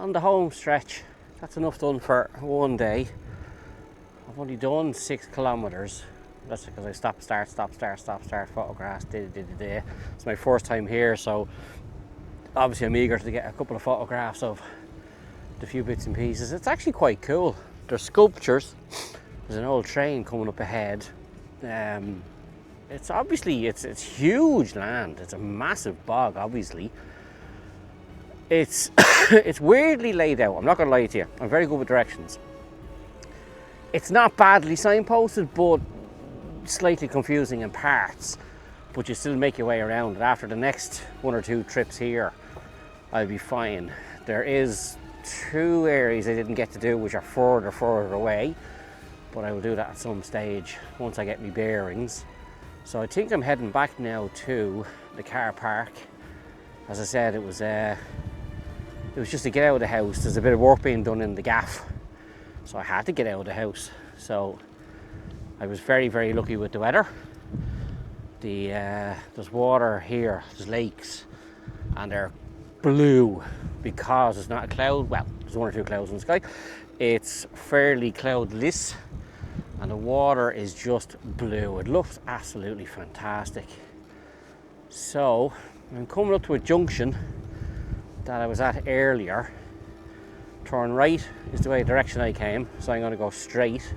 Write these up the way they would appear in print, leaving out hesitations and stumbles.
on the home stretch, that's enough done for one day. I've only done 6 kilometers. That's because I stop, start, photographs, It's my first time here, so obviously I'm eager to get a couple of photographs of the few bits and pieces. It's actually quite cool. There's sculptures. There's an old train coming up ahead. It's obviously, it's huge land. It's a massive bog, obviously. It's it's weirdly laid out. I'm not going to lie to you. I'm very good with directions. It's not badly signposted, but slightly confusing in parts. But you still make your way around. And after the next 1 or 2 trips here, I'll be fine. There is 2 areas I didn't get to do, which are further away. But I will do that at some stage once I get my bearings. So I think I'm heading back now to the car park. As I said, it was just to get out of the house. There's a bit of work being done in the gaff, so I had to get out of the house. So I was very, very lucky with the weather. There's water here, there's lakes, and they're blue because there's not a cloud. Well, there's 1 or 2 clouds in the sky. It's fairly cloudless, and the water is just blue. It looks absolutely fantastic. So I'm coming up to a junction that I was at earlier. Turn right is the direction I came, so I'm going to go straight.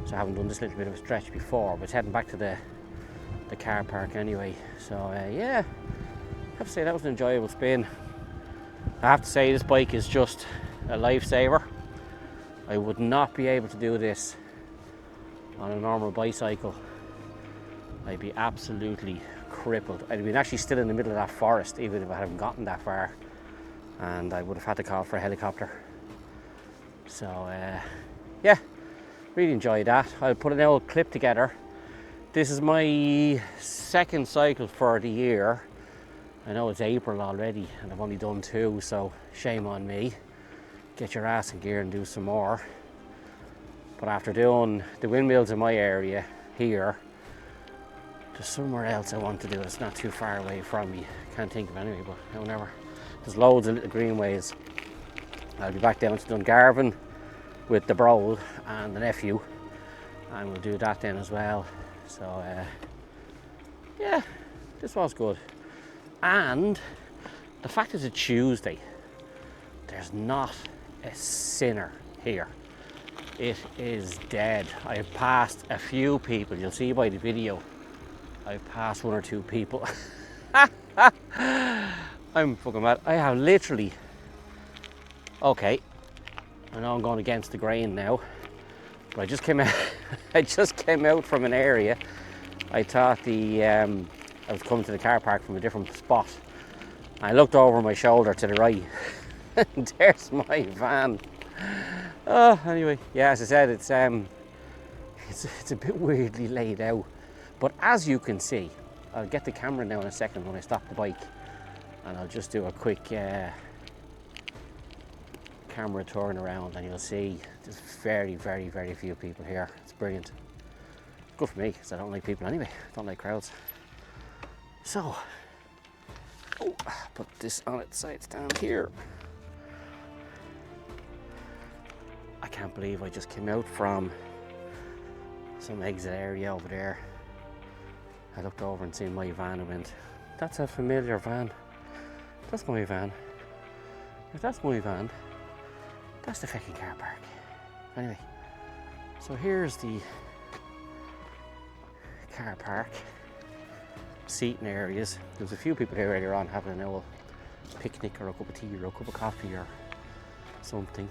So I haven't done this little bit of a stretch before, but it's heading back to the car park anyway. So yeah, I have to say that was an enjoyable spin. I have to say this bike is just a lifesaver. I would not be able to do this on a normal bicycle. I'd be absolutely crippled. I'd been actually still in the middle of that forest even if I hadn't gotten that far, and I would have had to call for a helicopter. So yeah, really enjoyed that. I'll put an old clip together. This is my 2nd cycle for the year. I know it's April already and I've only done 2, so shame on me. Get your ass in gear and do some more. But after doing the windmills in my area here, there's somewhere else I want to do. It's not too far away from me. Can't think of anyway, but whenever. There's loads of little greenways. I'll be back down to Dungarvan with the bro and the nephew, and we'll do that then as well. So yeah, this was good. And the fact it's a Tuesday, there's not a sinner here. It is dead. I've passed a few people. You'll see by the video. I've passed 1 or 2 people. I'm fucking mad. I have literally... Okay, I know I'm going against the grain now, but I just came out. I just came out from an area. I thought I was coming to the car park from a different spot. I looked over my shoulder to the right, and there's my van. Oh, anyway, yeah, as I said, it's a bit weirdly laid out, but as you can see, I'll get the camera now in a second when I stop the bike, and I'll just do a quick camera turn around, and you'll see there's very, very, very few people here. It's brilliant. Good for me because I don't like people anyway. I don't like crowds. So, put this on its side stand here. I can't believe I just came out from some exit area over there. I looked over and seen my van and went, that's a familiar van. That's my van. If that's my van, that's the fucking car park. Anyway, so here's the car park seating areas. There's a few people here earlier on having an old picnic or a cup of tea or a cup of coffee or something.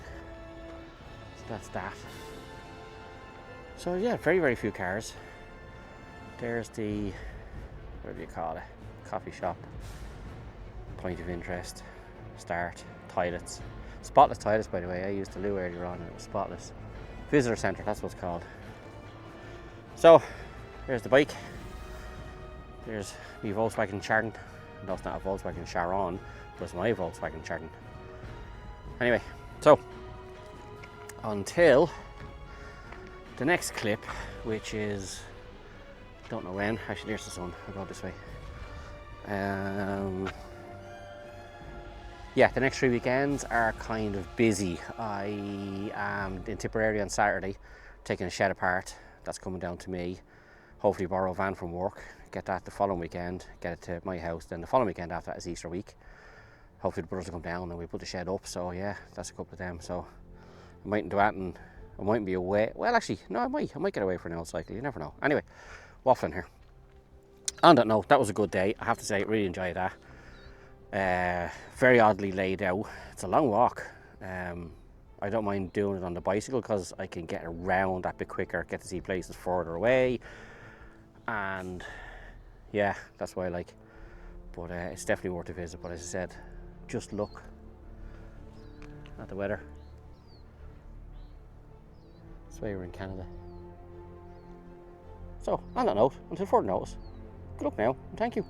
So that's that. So yeah, very, very few cars. There's the, what do you call it? Coffee shop. Point of interest. Start. Toilets. Spotless toilets, by the way. I used the loo earlier on and it was spotless. Visitor centre, that's what it's called. So, there's the bike. There's my Volkswagen Charon. No, it's not a Volkswagen Charon, but it's my Volkswagen Charon. Anyway, so until the next clip, which is, don't know when. Actually, there's the sun. I'll go this way. yeah, the next 3 weekends are kind of busy. I am in Tipperary on Saturday, taking a shed apart. That's coming down to me. Hopefully borrow a van from work, get that the following weekend, get it to my house. Then the following weekend after that is Easter week. Hopefully the brothers will come down and we put the shed up. So yeah, that's a couple of them. So I mightn't do that, and I mightn't be away. Well, actually, no, I might get away for an old cycle. You never know. Anyway, waffling here. On that note, that was a good day. I have to say, really enjoyed that. Very oddly laid out. It's a long walk. I don't mind doing it on the bicycle because I can get around that bit quicker, get to see places further away, and yeah, that's why I like. But it's definitely worth a visit. But as I said, just look at the weather. That's why we're in Canada. So on that note, until further notice, good luck now and thank you.